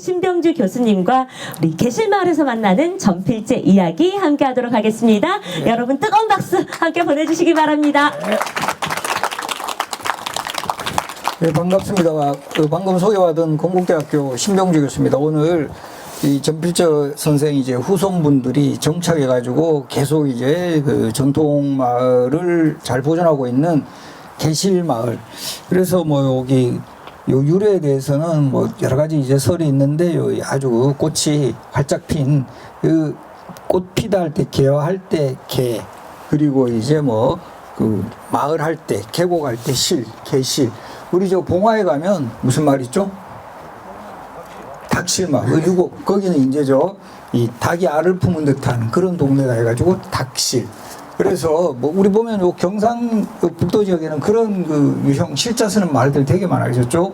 신병주 교수님과 우리 계실마을에서 만나는 전필제 이야기 함께 하도록 하겠습니다. 여러분 뜨거운 박수 함께 보내주시기 바랍니다. 네, 반갑습니다. 방금 소개받은 건국대학교 신병주 교수입니다. 오늘 이 전필저 선생 이제 후손분들이 정착해가지고 계속 이제 그 전통 마을을 잘 보존하고 있는 계실마을. 그래서 뭐 여기 요 유래에 대해서는 뭐 여러 가지 이제 설이 있는데 요 아주 꽃이 활짝 핀 그 꽃 피다 할 때 개화할 때 개, 그리고 이제 뭐 그 마을 할 때 계곡할 때 실, 계실. 우리 저 봉화에 가면 무슨 말 있죠? 닭실마을. 그리고 거기는 이제 이 닭이 알을 품은 듯한 그런 동네가 해가지고 닭실. 그래서 뭐 우리 보면 요 경상북도 지역에는 그런 그 유형 실자 쓰는 마을들 되게 많아졌죠.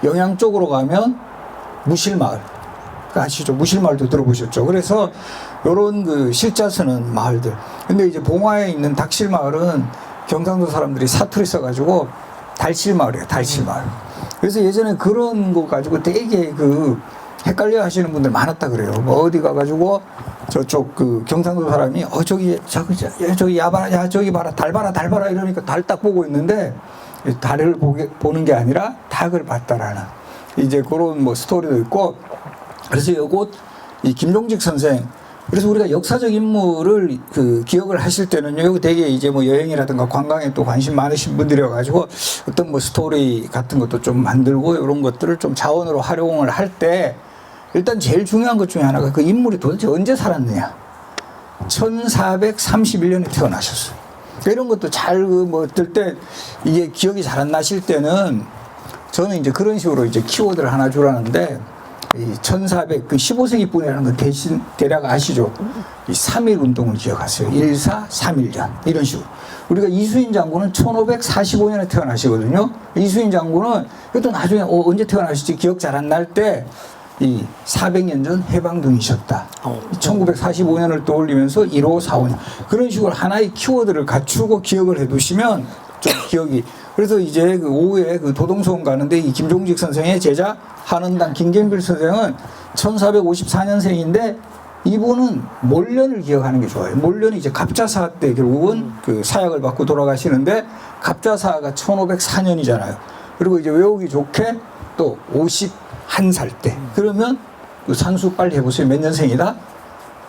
영양 쪽으로 가면 무실마을. 아시죠? 무실마을도 들어보셨죠? 그래서 요런 그 실자 쓰는 마을들. 근데 이제 봉화에 있는 닭실마을은 경상도 사람들이 사투리 써가지고 달실마을이에요. 달실마을. 그래서 예전에 그런 거 가지고 되게 그 헷갈려 하시는 분들 많았다 그래요. 뭐 어디 가가지고 저쪽 그 경상도 사람이 저기 야봐라, 야 저기 봐라, 달 봐라, 달 봐라 이러니까 달 딱 보고 있는데 달을 보는 게 아니라 닭을 봤다라는 이제 그런 뭐 스토리도 있고. 그래서 요곳 이 김종직 선생. 그래서 우리가 역사적 인물을 그 기억을 하실 때는요, 되게 이제 뭐 여행이라든가 관광에 또 관심 많으신 분들이어가지고 어떤 뭐 스토리 같은 것도 좀 만들고 이런 것들을 좀 자원으로 활용을 할 때 일단 제일 중요한 것 중에 하나가 그 인물이 도대체 언제 살았느냐. 1431년에 태어나셨어요. 이런 것도 잘 그 뭐 어떨 때 이게 기억이 잘 안 나실 때는 저는 이제 그런 식으로 이제 키워드를 하나 주라는데 이 1400, 그 15세기 분이라는 거 대략 아시죠? 이 3.1 운동을 기억하세요. 1431년. 이런 식으로. 우리가 이수인 장군은 1545년에 태어나시거든요. 이수인 장군은 이것도 나중에 언제 태어나실지 기억 잘 안 날 때 이 400년 전 해방군이셨다. 1945년을 떠올리면서 1545년. 그런 식으로 하나의 키워드를 갖추고 기억을 해 두시면 좀 기억이. 그래서 이제 그 오후에 그 도동서원 가는데 이 김종직 선생의 제자 한원당 김경필 선생은 1454년생인데 이분은 몰년을 기억하는 게 좋아요. 몰년이 이제 갑자사 때 결국은 그 사약을 받고 돌아가시는데 갑자사가 1504년이잖아요. 그리고 이제 외우기 좋게 또 51살 때. 그러면 그 산수 빨리 해보세요. 몇 년생이다?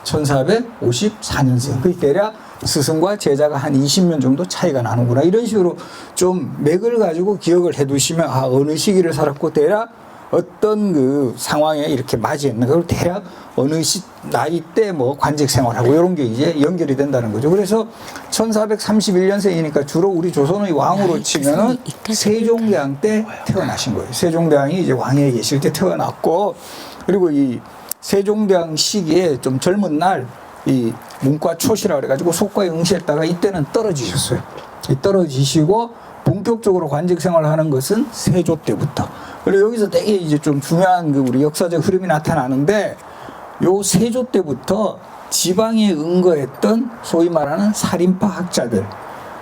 1454년생. 그 대략 스승과 제자가 한 20년 정도 차이가 나는구나. 이런 식으로 좀 맥을 가지고 기억을 해 두시면 어느 시기를 살았고 대략 어떤 그 상황에 이렇게 맞이했는 걸 대략 어느 나이 때 뭐 관직 생활하고 이런 게 이제 연결이 된다는 거죠. 그래서 1431년생이니까 주로 우리 조선의 왕으로 치면은 세종대왕 때 태어나신 거예요. 세종대왕이 이제 왕위에 계실 때 태어났고, 그리고 이 세종대왕 시기에 좀 젊은 날 이 문과 초시라 그래가지고 속과에 응시했다가 이때는 떨어지셨어요. 떨어지시고 본격적으로 관직 생활을 하는 것은 세조 때부터. 그리고 여기서 되게 이제 좀 중요한 그 우리 역사적 흐름이 나타나는데 요 세조 때부터 지방에 은거했던 소위 말하는 살인파 학자들.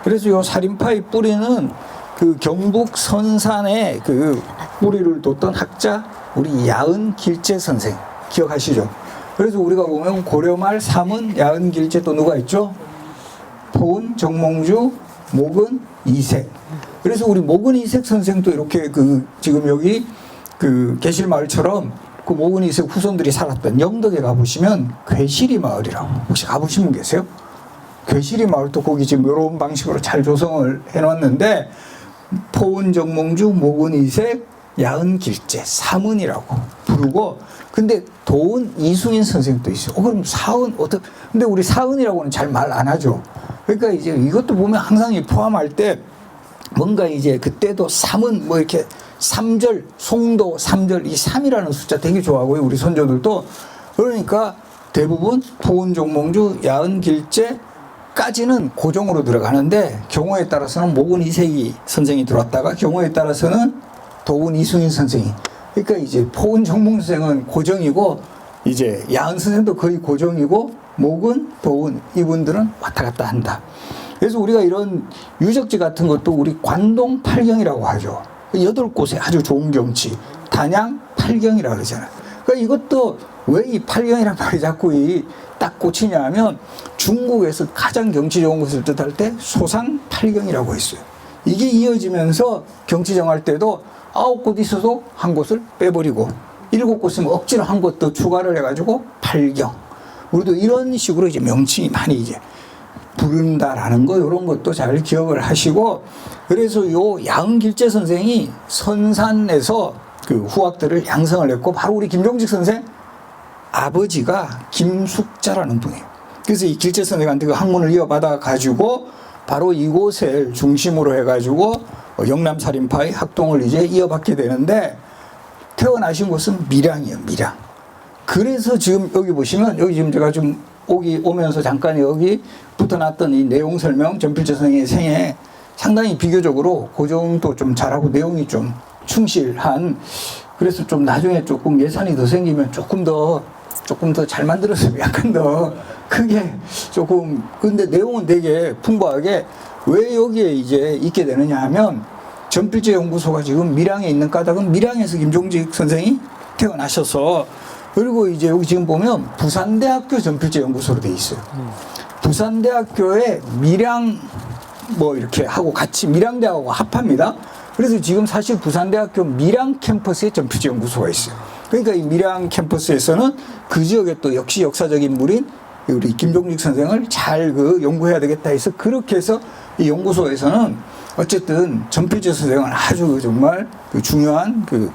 그래서 요 살인파의 뿌리는 그 경북 선산에 그 뿌리를 뒀던 학자 우리 야은길제 선생 기억하시죠? 그래서 우리가 보면 고려말 삼은 야은길제 또 누가 있죠? 포은 정몽주, 목은 이색. 그래서 우리 목은 이색 선생도 이렇게 그 지금 여기 그 계실마을처럼 그 목은 이색 후손들이 살았던 영덕에 가보시면 괴시리 마을이라고 혹시 가보신 분 계세요? 괴시리 마을도 거기 지금 이런 방식으로 잘 조성을 해놨는데 포은 정몽주, 목은 이색, 야은길제, 삼은이라고 부르고, 근데 도은 이수인 선생도 있어요. 그럼 사은 근데 우리 사은이라고는 잘 말 안 하죠. 그러니까 이제 이것도 보면 항상 포함할 때 뭔가 이제 그때도 삼은 뭐 이렇게 삼절, 송도 삼절, 이 3이라는 숫자 되게 좋아하고요. 우리 선조들도. 그러니까 대부분 포은 정몽주, 야은길제까지는 고정으로 들어가는데 경우에 따라서는 목은 이색이 선생이 들어왔다가 경우에 따라서는 도은 이수인 선생이. 그러니까 이제 포은 정몽 선생은 고정이고 이제 야은 선생도 거의 고정이고 목은 도은 이분들은 왔다 갔다 한다. 그래서 우리가 이런 유적지 같은 것도 우리 관동 팔경이라고 하죠. 8곳의 아주 좋은 경치. 단양 팔경이라고 그러잖아요. 그러니까 이것도 왜 이 팔경이란 말이 자꾸 이 딱 꽂히냐 하면 중국에서 가장 경치 좋은 것을 뜻할 때 소상팔경이라고 했어요. 이게 이어지면서 경치 정할 때도 9곳 있어도 한 곳을 빼버리고 7곳이면 억지로 한 곳 더 추가를 해가지고 팔경. 우리도 이런 식으로 이제 명칭이 많이 이제 부른다라는 거, 이런 것도 잘 기억을 하시고, 그래서 요 양길재 선생이 선산에서 그 후학들을 양성을 했고, 바로 우리 김종직 선생 아버지가 김숙자라는 분이에요. 그래서 이 길재 선생한테 그 학문을 이어받아 가지고 바로 이곳을 중심으로 해가지고 영남살인파의 학동을 이제 이어받게 되는데, 태어나신 곳은 밀양이에요, 밀양. 그래서 지금 여기 보시면, 여기 지금 제가 좀 오면서 잠깐 여기 붙어놨던 이 내용 설명, 전필재 선생의 생애 상당히 비교적으로 그 정도 좀 잘하고 내용이 좀 충실한, 그래서 좀 나중에 조금 예산이 더 생기면 조금 더 잘 만들었으면 약간 더 크게 조금, 근데 내용은 되게 풍부하게, 왜 여기에 이제 있게 되느냐 하면, 전필재 연구소가 지금 밀양에 있는 까닭은 밀양에서 김종직 선생이 태어나셔서, 그리고 이제 여기 지금 보면 부산대학교 전필재 연구소로 돼 있어요. 부산대학교에 밀양 뭐 이렇게 하고 같이 밀양대하고 합합니다. 그래서 지금 사실 부산대학교 밀양 캠퍼스에 전필재 연구소가 있어요. 그러니까 이 밀양 캠퍼스에서는 그 지역에 또 역시 역사적 인물인 우리 김종직 선생을 잘 그 연구해야 되겠다 해서, 그렇게 해서 이 연구소에서는 어쨌든 전필재 선생을 아주 정말 그 중요한 그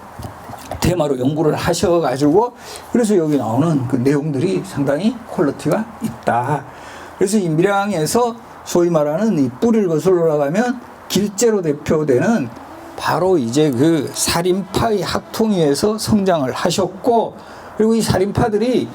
테마로 연구를 하셔가지고, 그래서 여기 나오는 그 내용들이 상당히 퀄리티가 있다. 그래서 이 밀양에서 소위 말하는 이 뿌리를 거슬러 올라가면 길재로 대표되는 바로 이제 그 살인파의 학통위에서 성장을 하셨고, 그리고 이 살인파들이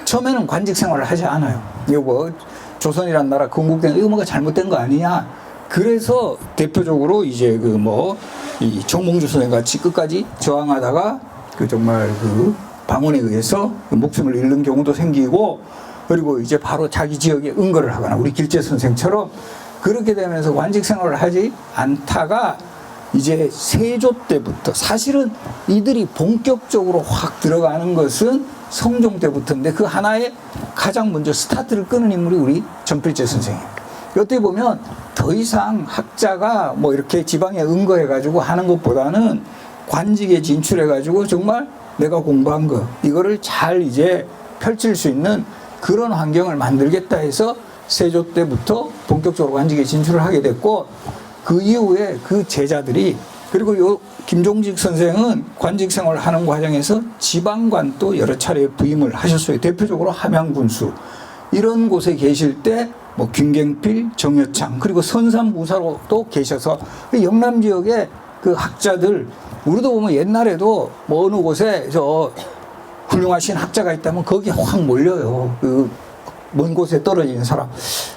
처음에는 관직 생활을 하지 않아요. 이거 뭐 조선이란 나라 건국된 이거 뭐가 잘못된 거 아니냐. 그래서 대표적으로 이제 그 뭐 이 정몽주 선생 같이 끝까지 저항하다가 그 정말 그 방언에 의해서 그 목숨을 잃는 경우도 생기고, 그리고 이제 바로 자기 지역에 응거를 하거나 우리 길재 선생처럼 그렇게 되면서 관직 생활을 하지 않다가 이제 세조 때부터, 사실은 이들이 본격적으로 확 들어가는 것은 성종 때부터인데, 그 하나의 가장 먼저 스타트를 끄는 인물이 우리 전필재 선생이에요. 어떻게 보면 더 이상 학자가 뭐 이렇게 지방에 응거해가지고 하는 것보다는 관직에 진출해가지고 정말 내가 공부한 거 이거를 잘 이제 펼칠 수 있는 그런 환경을 만들겠다 해서 세조 때부터 본격적으로 관직에 진출을 하게 됐고, 그 이후에 그 제자들이, 그리고 요 김종직 선생은 관직 생활을 하는 과정에서 지방관도 여러 차례 부임을 하셨어요. 대표적으로 함양군수 이런 곳에 계실 때 뭐 김갱필, 정여창, 그리고 선산무사로도 계셔서 영남 지역의 그 학자들, 우리도 보면 옛날에도 뭐 어느 곳에 저 훌륭하신 학자가 있다면 거기에 확 몰려요. 그 먼 곳에 떨어진 사람.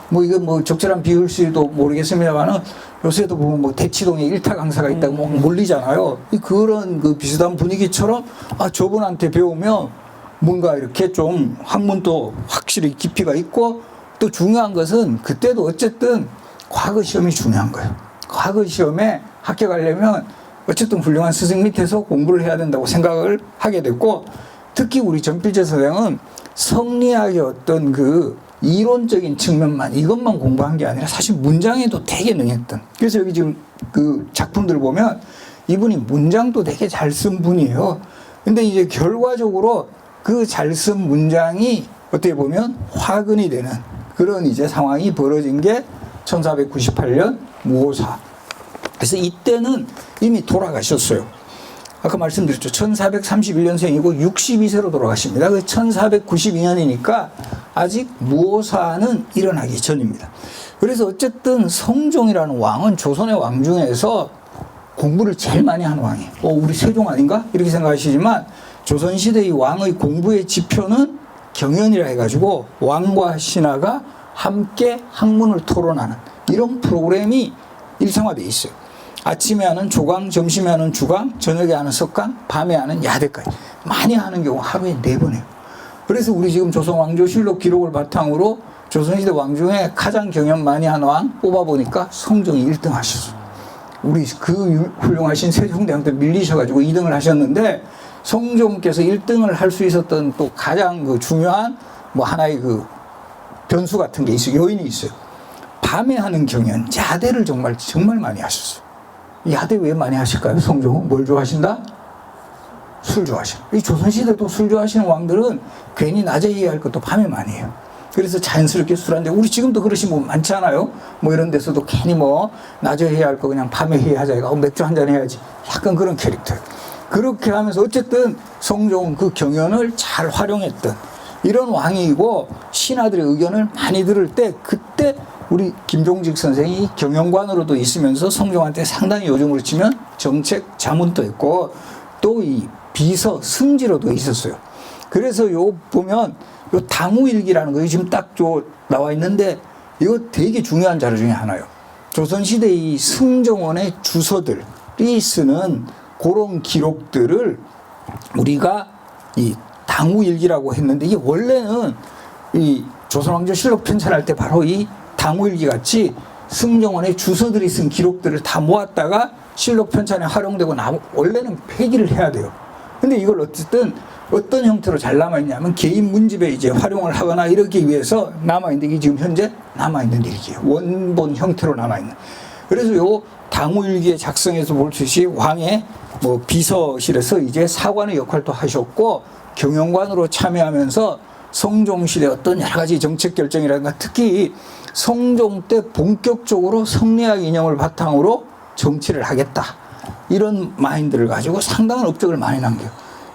뭐 이거 뭐 적절한 비율일지도 모르겠습니다만은 요새도 보면 뭐 대치동에 일타 강사가 있다고 뭐 몰리잖아요. 그런 그 비슷한 분위기처럼, 아, 저분한테 배우면 뭔가 이렇게 좀 학문도 확실히 깊이가 있고, 또 중요한 것은 그때도 어쨌든 과거 시험이 중요한 거예요. 과거 시험에 합격하려면 어쨌든 훌륭한 스승 밑에서 공부를 해야 된다고 생각을 하게 됐고, 특히 우리 전필재 선생은 성리학의 어떤 그 이론적인 측면만, 이것만 공부한 게 아니라 사실 문장에도 되게 능했던. 그래서 여기 지금 그 작품들 보면 이분이 문장도 되게 잘 쓴 분이에요. 근데 이제 결과적으로 그 잘 쓴 문장이 어떻게 보면 화근이 되는 그런 이제 상황이 벌어진 게 1498년 무오사. 그래서 이때는 이미 돌아가셨어요. 아까 말씀드렸죠. 1431년생이고 62세로 돌아가십니다. 그 1492년이니까 아직 무오사는 일어나기 전입니다. 그래서 어쨌든 성종이라는 왕은 조선의 왕 중에서 공부를 제일 많이 한 왕이에요. 우리 세종 아닌가? 이렇게 생각하시지만 조선시대의 왕의 공부의 지표는 경연이라 해가지고 왕과 신하가 함께 학문을 토론하는 이런 프로그램이 일상화되어 있어요. 아침에 하는 조강, 점심에 하는 주강, 저녁에 하는 석강, 밤에 하는 야대까지 많이 하는 경우 하루에 4번 해요. 그래서 우리 지금 조선 왕조실록 기록을 바탕으로 조선시대 왕 중에 가장 경연 많이 한 왕 뽑아보니까 성종이 1등 하셨어요. 우리 그 훌륭하신 세종대왕 때 밀리셔가지고 2등을 하셨는데, 성종께서 1등을 할 수 있었던 또 가장 그 중요한 뭐 하나의 그 변수 같은 게 있어요. 요인이 있어요. 밤에 하는 경연, 야대를 정말 많이 하셨어요. 야대 왜 많이 하실까요? 성종은 뭘 좋아하신다? 술 좋아하시는. 이 조선시대도 술 좋아하시는 왕들은 괜히 낮에 해야 할 것도 밤에 많이 해요. 그래서 자연스럽게 술 한잔, 우리 지금도 그러신 분 많지 않아요? 뭐 이런 데서도 괜히 뭐 낮에 해야 할 거 그냥 밤에 해야 하자. 맥주 한잔 해야지. 약간 그런 캐릭터예요. 그렇게 하면서 어쨌든 성종은 그 경연을 잘 활용했던 이런 왕이고, 신하들의 의견을 많이 들을 때 그때 우리 김종직 선생이 경영관으로도 있으면서 성종한테 상당히 요즘으로 치면 정책 자문도 했고 또 이 비서 승지로도 있었어요. 그래서 요 보면 요 당우일기라는 거 지금 딱 나와 있는데 이거 되게 중요한 자료 중에 하나예요. 조선시대 이 승정원의 주서들이 쓰는 그런 기록들을 우리가 이 당우일기라고 했는데, 이게 원래는 이 조선왕조 실록 편찬할 때 바로 이 당우일기 같이 승정원의 주서들이 쓴 기록들을 다 모았다가 실록 편찬에 활용되고 원래는 폐기를 해야 돼요. 근데 이걸 어쨌든 어떤 형태로 잘 남아있냐면 개인 문집에 이제 활용을 하거나 이러기 위해서 남아있는 게 지금 현재 남아있는 일기예요. 원본 형태로 남아있는. 그래서 요 당우일기의 작성에서 볼 수 있이 왕의 뭐 비서실에서 이제 사관의 역할도 하셨고 경영관으로 참여하면서 성종시대 어떤 여러 가지 정책 결정이라든가 특히 성종 때 본격적으로 성리학 이념을 바탕으로 정치를 하겠다. 이런 마인드를 가지고 상당한 업적을 많이 남겨요.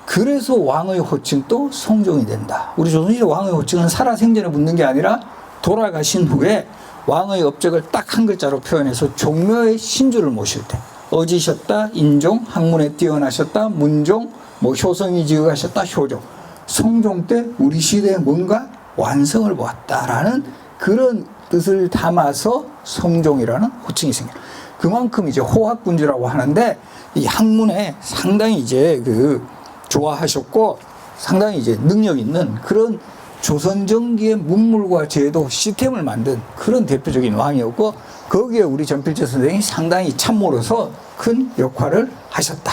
그래서 왕의 호칭도 성종이 된다. 우리 조선시대 왕의 호칭은 살아생전에 묻는 게 아니라 돌아가신 후에 왕의 업적을 딱 한 글자로 표현해서 종묘의 신주를 모실 때 어지셨다, 인종, 학문에 뛰어나셨다, 문종, 뭐 효성이 지어가셨다, 효종. 성종 때 우리 시대에 뭔가 완성을 보았다라는 그런 뜻을 담아서 성종이라는 호칭이 생겨요. 그만큼 이제 호학군주라고 하는데 이 학문에 상당히 이제 그 좋아하셨고 상당히 이제 능력 있는 그런 조선 전기의 문물과 제도 시스템을 만든 그런 대표적인 왕이었고, 거기에 우리 전필재 선생이 상당히 참모로서 큰 역할을 하셨다.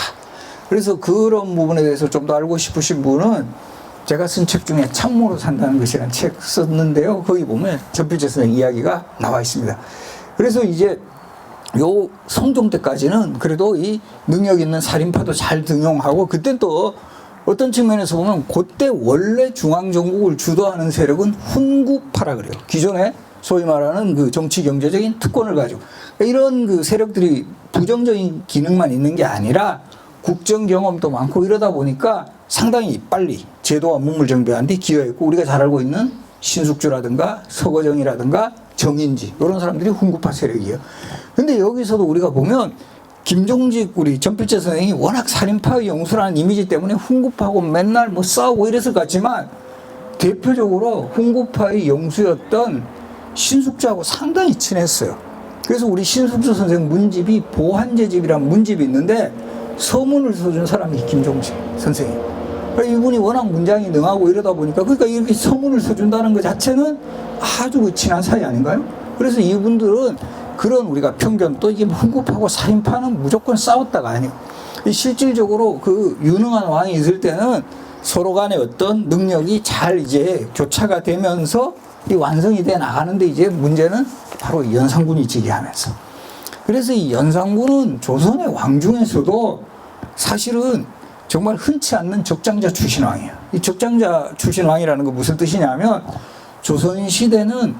그래서 그런 부분에 대해서 좀 더 알고 싶으신 분은 제가 쓴 책 중에 참모로 산다는 것이라는 책 썼는데요. 거기 보면 전필재 선생 이야기가 나와 있습니다. 그래서 이제 요 성종 때까지는 그래도 이 능력 있는 살인파도 잘 등용하고, 그땐 또 어떤 측면에서 보면 그때 원래 중앙정국을 주도하는 세력은 훈구파라 그래요. 기존에 소위 말하는 그 정치 경제적인 특권을 가지고 이런 그 세력들이 부정적인 기능만 있는 게 아니라 국정 경험도 많고 이러다 보니까 상당히 빨리 제도와 문물 정비하는 데 기여했고, 우리가 잘 알고 있는 신숙주라든가 서거정이라든가 정인지 이런 사람들이 훈구파 세력이에요. 근데 여기서도 우리가 보면 김종직 우리 전필재 선생이 워낙 살인파의 영수라는 이미지 때문에 훈구파하고 맨날 뭐 싸우고 이랬을 것 같지만 대표적으로 훈구파의 영수였던 신숙주하고 상당히 친했어요. 그래서 우리 신숙주 선생 문집이 보한제집이라는 문집이 있는데 서문을 써준 사람이 김종직 선생이에요. 이분이 워낙 문장이 능하고 이러다 보니까 그러니까 이렇게 서문을 써준다는 것 자체는 아주 친한 사이 아닌가요? 그래서 이분들은 그런 우리가 편견 또 이게 훈구파고 살인파는 무조건 싸웠다가 아니에요. 실질적으로 그 유능한 왕이 있을 때는 서로 간의 어떤 능력이 잘 이제 교차가 되면서 이 완성이 돼 나가는데, 이제 문제는 바로 연산군이 즉위하면서. 그래서 이 연산군은 조선의 왕 중에서도 사실은 정말 흔치 않는 적장자 출신 왕이에요. 이 적장자 출신 왕이라는 건 무슨 뜻이냐면 조선 시대는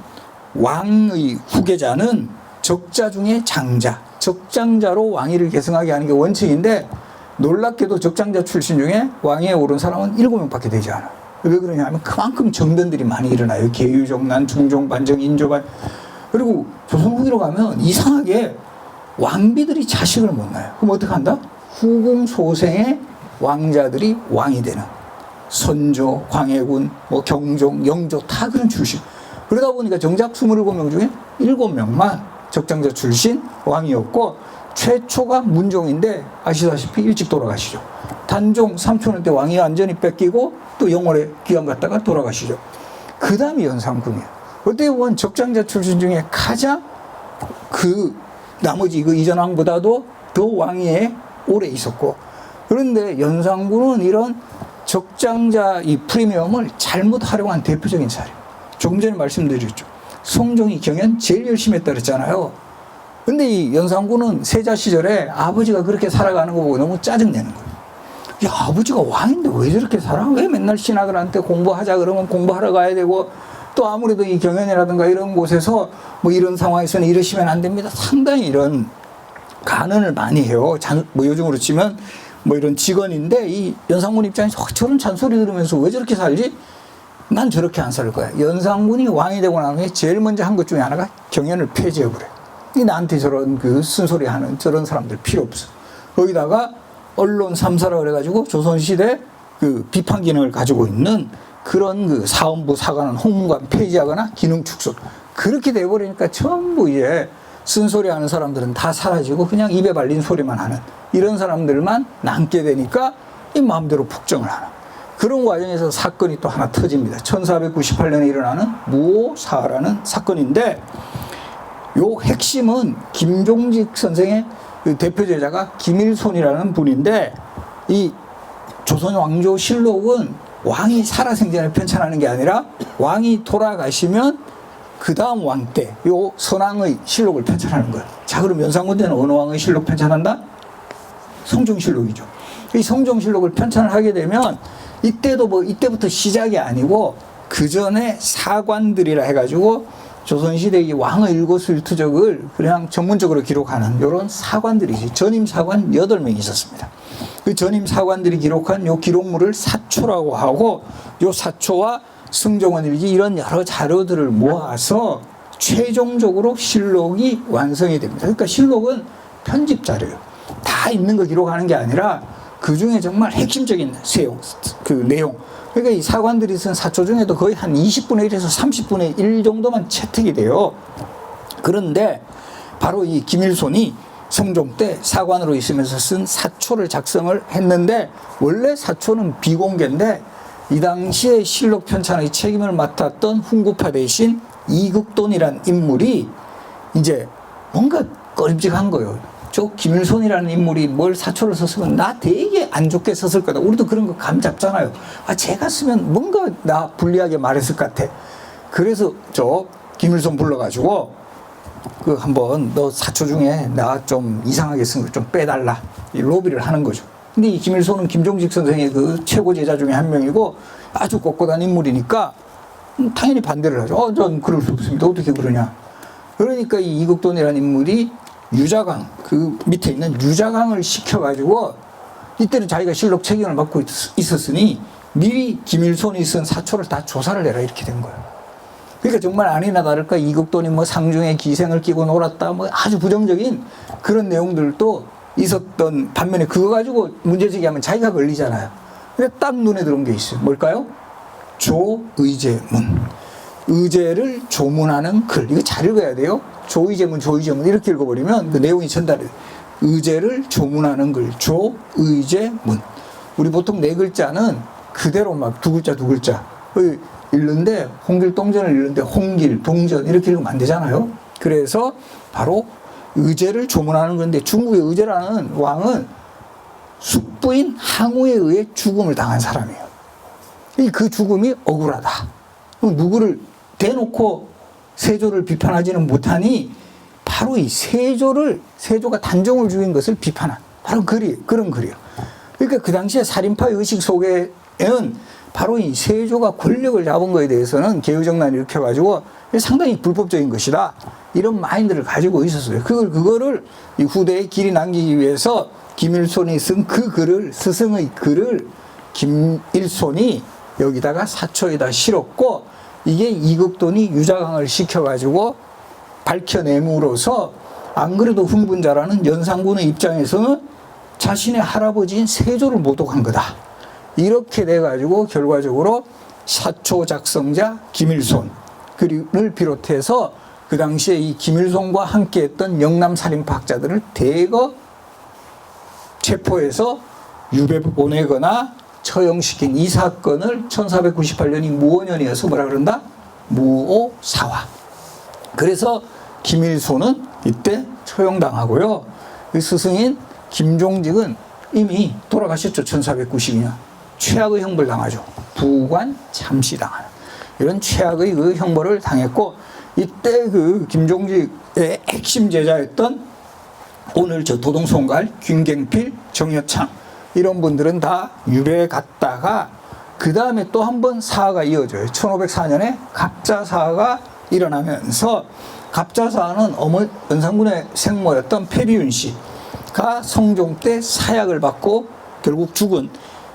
왕의 후계자는 적자 중에 장자, 적장자로 왕위를 계승하게 하는 게 원칙인데 놀랍게도 적장자 출신 중에 왕위에 오른 사람은 7명밖에 되지 않아요. 왜 그러냐면 그만큼 정변들이 많이 일어나요. 계유정난, 중종, 반정, 인조반. 그리고 조선 후기로 가면 이상하게 왕비들이 자식을 못 낳아요. 그럼 어떻게 한다? 후궁 소생의 왕자들이 왕이 되는. 선조, 광해군, 뭐 경종, 영조 다 그런 출신. 그러다 보니까 정작 27명 중에 7명만 적장자 출신 왕이었고, 최초가 문종인데 아시다시피 일찍 돌아가시죠. 단종 삼촌한테 때 왕이 완전히 뺏기고 또 영월에 귀양 갔다가 돌아가시죠. 그 다음이 연산군이에요. 어떻게 보면 적장자 출신 중에 가장 그 나머지 그 이전 왕보다도 더 왕위에 오래 있었고, 그런데 연산군은 이런 적장자 이 프리미엄을 잘못 활용한 대표적인 사례. 조금 전에 말씀드렸죠. 성종이 경연 제일 열심히 했다 그랬잖아요. 근데 이 연산군은 세자 시절에 아버지가 그렇게 살아가는 거 보고 너무 짜증내는 거예요. 야, 아버지가 왕인데 왜 저렇게 살아? 왜 맨날 신하들한테 공부하자 그러면 공부하러 가야 되고, 또 아무래도 이 경연이라든가 이런 곳에서 뭐 이런 상황에서는 이러시면 안 됩니다. 상당히 이런 간언을 많이 해요. 뭐 요즘으로 치면 뭐 이런 직원인데, 이 연산군 입장에서 저런 잔소리 들으면서 왜 저렇게 살지? 난 저렇게 안 살 거야. 연산군이 왕이 되고 난 후에 제일 먼저 한 것 중에 하나가 경연을 폐지해버려요. 이 나한테 저런 그 쓴소리 하는 저런 사람들 필요 없어. 거기다가 언론 3사라 그래가지고 조선시대 그 비판 기능을 가지고 있는 그런 그 사원부 사관은 홍문관 폐지하거나 기능 축소. 그렇게 돼버리니까 전부 이제 쓴소리 하는 사람들은 다 사라지고 그냥 입에 발린 소리만 하는 이런 사람들만 남게 되니까 이 마음대로 폭정을 하는 그런 과정에서 사건이 또 하나 터집니다. 1498년에 일어나는 무오사라는 사건인데, 요 핵심은 김종직 선생의 그 대표 제자가 김일손이라는 분인데, 이 조선 왕조 실록은 왕이 살아생전에 편찬하는 게 아니라 왕이 돌아가시면 그 다음 왕 때 요 선왕의 실록을 편찬하는 거예요. 자, 그럼 연산군 때는 어느 왕의 실록 편찬한다? 성종실록이죠. 이 성종실록을 편찬을 하게 되면 이때도 뭐 이때부터 시작이 아니고 그 전에 사관들이라 해가지고 조선시대 이 왕의 일거수일투족을 그냥 전문적으로 기록하는 이런 사관들이지. 전임 사관 8명이 있었습니다. 그 전임 사관들이 기록한 요 기록물을 사초라고 하고, 요 사초와 승정원 일기 이런 여러 자료들을 모아서 최종적으로 실록이 완성이 됩니다. 그러니까 실록은 편집 자료예요. 다 있는 거 기록하는 게 아니라 그 중에 정말 핵심적인 그 내용. 그러니까 이 사관들이 쓴 사초 중에도 거의 한 20분의 1에서 30분의 1 정도만 채택이 돼요. 그런데 바로 이 김일손이 성종 때 사관으로 있으면서 쓴 사초를 작성을 했는데, 원래 사초는 비공개인데 이 당시에 실록 편찬의 책임을 맡았던 훈구파 대신 이극돈이라는 인물이 이제 뭔가 꺼림직한 거예요. 저 김일손이라는 인물이 뭘 사초를 썼으면 나 되게 안 좋게 썼을 거다. 우리도 그런 거 감 잡잖아요. 아, 제가 쓰면 뭔가 나 불리하게 말했을 것 같아. 그래서 저 김일손 불러가지고 그 한번 너 사초 중에 나 좀 이상하게 쓴 거 좀 빼달라. 이 로비를 하는 거죠. 근데 이 김일손은 김종직 선생의 그 최고 제자 중에 한 명이고 아주 꼿꼿한 인물이니까 당연히 반대를 하죠. 전 그럴 수 없습니다. 어떻게 그러냐. 그러니까 이 이극돈이라는 인물이 유자강, 그 밑에 있는 유자강을 시켜가지고, 이때는 자기가 실록 책임을 맡고 있었으니 미리 김일손이 쓴 사초를 다 조사를 해라 이렇게 된 거예요. 그러니까 정말 아니나 다를까 이극돈이 뭐 상중에 기생을 끼고 놀았다, 뭐 아주 부정적인 그런 내용들도 있었던 반면에 그거 가지고 문제제기하면 자기가 걸리잖아요. 근데 딱 눈에 들어온 게 있어요. 뭘까요? 조의제문. 의제를 조문하는 글. 이거 잘 읽어야 돼요. 조의제문, 조의제문 이렇게 읽어버리면 그 내용이 전달이 돼요. 의제를 조문하는 글, 조의제문. 우리 보통 4글자는 그대로 막 2글자, 2글자 읽는데, 홍길동전을 읽는데 홍길, 동전 이렇게 읽으면 안 되잖아요. 그래서 바로 의제를 조문하는 건데, 중국의 의제라는 왕은 숙부인 항우에 의해 죽음을 당한 사람이에요. 그 죽음이 억울하다. 누구를 대놓고 세조를 비판하지는 못하니 바로 이 세조가 단종을 죽인 것을 비판한 바로 그런 글이에요. 그러니까 그 당시에 살인파의 의식 속에는 바로 이 세조가 권력을 잡은 거에 대해서는 개의정난을 일으켜가지고 상당히 불법적인 것이다. 이런 마인드를 가지고 있었어요. 그거를 이 후대에 길이 남기기 위해서 김일손이 쓴 그 글을, 스승의 글을 김일손이 여기다가 사초에다 실었고, 이게 이극돈이 유자강을 시켜가지고 밝혀내므로써 안 그래도 흥분자라는 연산군의 입장에서는 자신의 할아버지인 세조를 모독한 거다. 이렇게 돼가지고 결과적으로 사초 작성자 김일손을 비롯해서 그 당시에 이 김일손과 함께했던 영남 살인파 학자들을 대거 체포해서 유배 보내거나 처형시킨 이 사건을 1498년이 무오년이어서 뭐라 그런다? 무오사화. 그래서 김일손은 이때 처형당하고요. 그 스승인 김종직은 이미 돌아가셨죠. 1492년. 최악의 형벌 당하죠. 부관 참시당하는 이런 최악의 그 형벌을 당했고, 이때 그 김종직의 핵심 제자였던 오늘 저 도동송갈, 김갱필, 정여창 이런 분들은 다 유배에 갔다가 그 다음에 또 한 번 사화가 이어져요. 1504년에 갑자사화가 일어나면서, 갑자사화는 연산군의 생모였던 패비윤 씨가 성종 때 사약을 받고 결국 죽은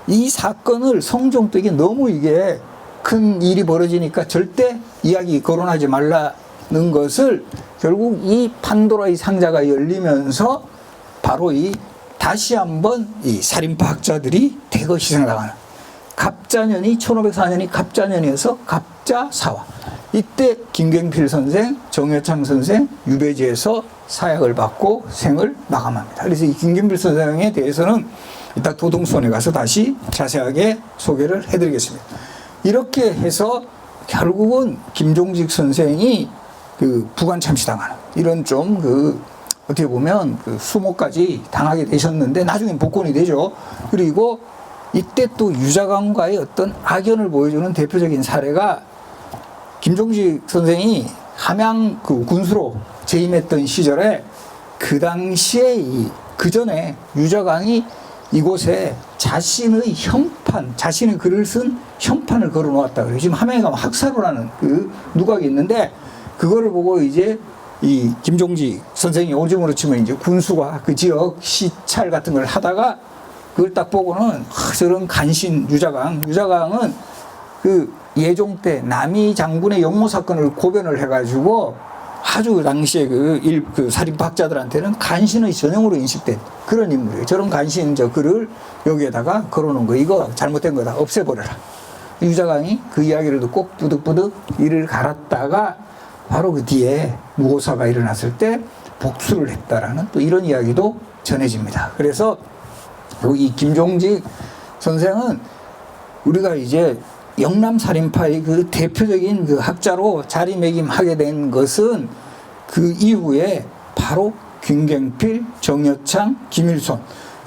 이 사건을 성종 때 이게 너무 이게 큰 일이 벌어지니까 절대 이야기 거론하지 말라는 것을 결국 이 판도라의 상자가 열리면서 바로 이 다시 한번 이 살인파 학자들이 대거 희생을 당하는 갑자년이 1504년이 갑자년이어서 갑자사화. 이때 김갱필 선생, 정여창 선생 유배지에서 사약을 받고 생을 마감합니다. 그래서 이 김갱필 선생에 대해서는 이따 도동수원에 가서 다시 자세하게 소개를 해드리겠습니다. 이렇게 해서 결국은 김종직 선생이 그 부관 참시당하는 이런 좀 그 어떻게 보면 그 수모까지 당하게 되셨는데 나중엔 복권이 되죠. 그리고 이때 또 유자광과의 어떤 악연을 보여주는 대표적인 사례가 김종직 선생이 함양 그 군수로 재임했던 시절에 그 당시에 그 전에 유자광이 이곳에 자신의 현판, 자신의 글을 쓴 현판을 걸어 놓았다 그래요. 지금 함양에 가면 학사로라는 그 누각이 있는데 그거를 보고 이제 이 김종직 선생이 요즘으로 치면 이제 군수가 그 지역 시찰 같은 걸 하다가 그걸 딱 보고는 저런 간신 유자광은 그 예종 때 남이 장군의 역모 사건을 고변을 해가지고 아주 당시에 그 살인파 학자들한테는 간신의 전형으로 인식된 그런 인물이에요. 저런 간신 저 글을 여기에다가 걸어놓은 거 이거 잘못된 거다 없애버려라. 유자광이 그 이야기를 듣고 부득부득 이를 갈았다가 바로 그 뒤에 무고사가 일어났을 때 복수를 했다라는 또 이런 이야기도 전해집니다. 그래서 이 김종직 선생은 우리가 이제 영남살인파의 그 대표적인 그 학자로 자리매김하게 된 것은 그 이후에 바로 김갱필, 정여창, 김일손.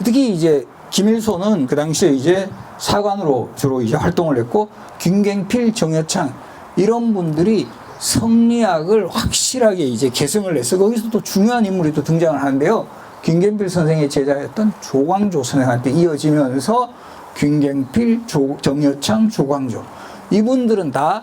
특히 이제 김일손은 그 당시에 이제 사관으로 주로 이제 활동을 했고, 김갱필, 정여창 이런 분들이 성리학을 확실하게 이제 개성을 내서 거기서 또 중요한 인물이 또 등장을 하는데요. 김갱필 선생의 제자였던 조광조 선생한테 이어지면서 김갱필, 정여창, 조광조 이분들은 다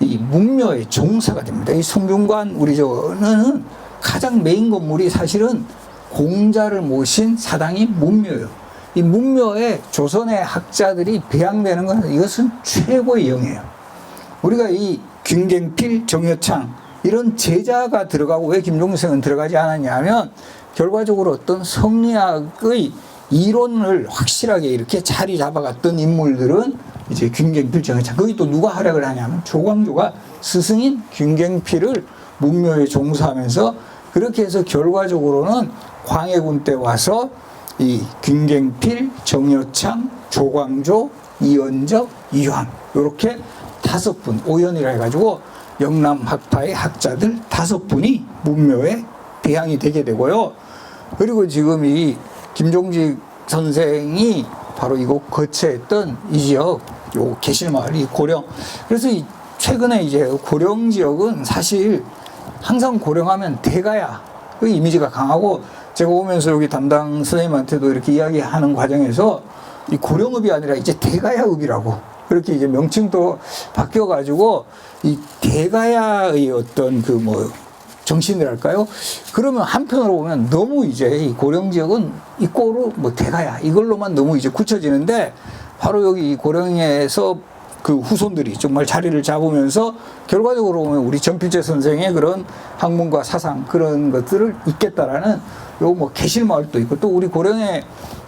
이 문묘의 종사가 됩니다. 이 성균관 우리 저는 가장 메인 건물이 사실은 공자를 모신 사당이 문묘예요. 이 문묘에 조선의 학자들이 배양되는 것은 이것은 최고의 영예요. 우리가 이 김갱필, 정여창 이런 제자가 들어가고 왜 김종생은 들어가지 않았냐 하면 결과적으로 어떤 성리학의 이론을 확실하게 이렇게 자리 잡아갔던 인물들은 이제 김갱필, 정여창. 거기 또 누가 활약을 하냐면 조광조가 스승인 김갱필을 문묘에 종사하면서 그렇게 해서 결과적으로는 광해군 때 와서 이 김갱필, 정여창, 조광조, 이언적, 이황 이렇게 5분, 오연이라 해가지고 영남학파의 학자들 5분이 문묘에 배양이 되게 되고요. 그리고 지금 이 김종직 선생이 바로 이곳 거처했던 이 지역, 요 계실마을, 이 고령. 그래서 이 최근에 이제 고령 지역은 사실 항상 고령하면 대가야 그 이미지가 강하고 제가 오면서 여기 담당 선생님한테도 이렇게 이야기하는 과정에서 이 고령읍이 아니라 이제 대가야읍이라고 그렇게 이제 명칭도 바뀌어가지고 이 대가야의 어떤 그 뭐 정신이랄까요? 그러면 한편으로 보면 너무 이제 이 고령 지역은 이 꼴로 뭐 대가야 이걸로만 너무 이제 굳혀지는데 바로 여기 이 고령에서 그 후손들이 정말 자리를 잡으면서 결과적으로 보면 우리 전필재 선생의 그런 학문과 사상 그런 것들을 잇겠다라는 요 뭐 계실마을도 있고 또 우리 고령에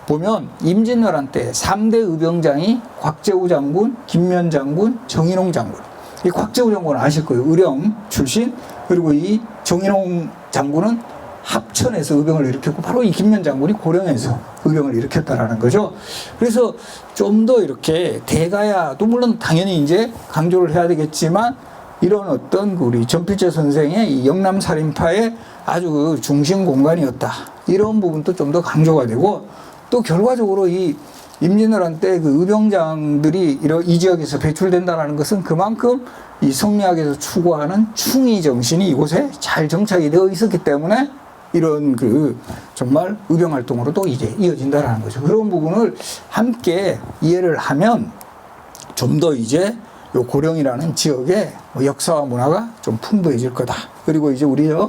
보면 임진왜란 때 3대 의병장이 곽재우 장군, 김면 장군, 정인홍 장군. 이 곽재우 장군은 아실 거예요. 의령 출신. 그리고 이 정인홍 장군은 합천에서 의병을 일으켰고 바로 이 김면 장군이 고령에서 의병을 일으켰다라는 거죠. 그래서 좀 더 이렇게 대가야도 물론 당연히 이제 강조를 해야 되겠지만 이런 어떤 우리 전필재 선생의 이 영남살인파의 아주 그 중심 공간이었다. 이런 부분도 좀 더 강조가 되고 또 결과적으로 이 임진왜란 때 그 의병장들이 이 지역에서 배출된다는 것은 그만큼 이 성리학에서 추구하는 충의 정신이 이곳에 잘 정착이 되어 있었기 때문에 이런 그 정말 의병 활동으로도 이제 이어진다라는 거죠. 그런 부분을 함께 이해를 하면 좀 더 이제 요 고령이라는 지역의 역사와 문화가 좀 풍부해질 거다. 그리고 이제 우리가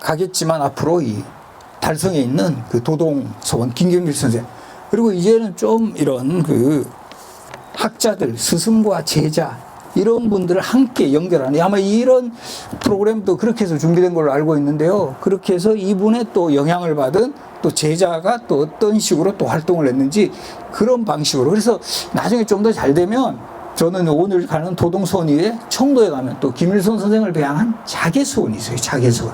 가겠지만 앞으로 이 달성에 있는 그 도동서원 김경길 선생, 그리고 이제는 좀 이런 그 학자들, 스승과 제자 이런 분들을 함께 연결하는, 아마 이런 프로그램도 그렇게 해서 준비된 걸로 알고 있는데요. 그렇게 해서 이분의 또 영향을 받은 또 제자가 또 어떤 식으로 또 활동을 했는지 그런 방식으로. 그래서 나중에 좀 더 잘 되면 저는 오늘 가는 도동서원 이외에 청도에 가면 또 김일성 선생을 배양한 자개서원이 있어요. 자개서원.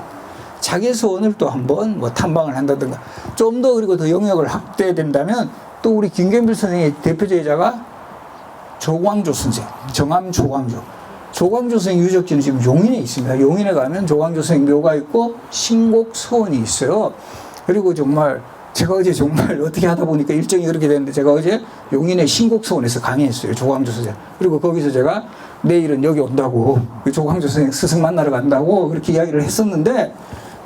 자개서원을 또 한번 뭐 탐방을 한다든가 좀 더, 그리고 더 영역을 확대된다면 또 우리 김경필 선생의 대표 제자가 조광조 선생, 정암 조광조. 조광조 선생 유적지는 지금 용인에 있습니다. 용인에 가면 조광조 선생 묘가 있고 신곡서원이 있어요. 그리고 정말 제가 어제 정말 어떻게 하다 보니까 일정이 그렇게 됐는데, 제가 어제 용인의 신곡서원에서 강의했어요. 조광조 선생. 그리고 거기서 제가 내일은 여기 온다고, 조광조 선생 스승 만나러 간다고 그렇게 이야기를 했었는데,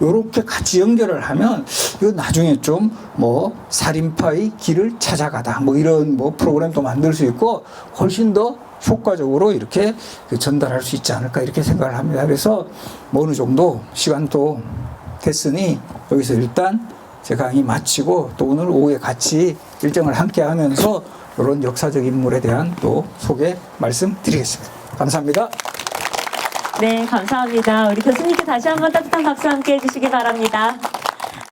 요렇게 같이 연결을 하면 이거 나중에 좀 뭐 살인파의 길을 찾아가다 뭐 이런 뭐 프로그램도 만들 수 있고 훨씬 더 효과적으로 이렇게 전달할 수 있지 않을까 이렇게 생각을 합니다. 그래서 뭐 어느 정도 시간도 됐으니 여기서 일단 제 강의 마치고 또 오늘 오후에 같이 일정을 함께 하면서 이런 역사적 인물에 대한 또 소개 말씀드리겠습니다. 감사합니다. 네, 감사합니다. 우리 교수님께 다시 한번 따뜻한 박수 함께 해주시기 바랍니다.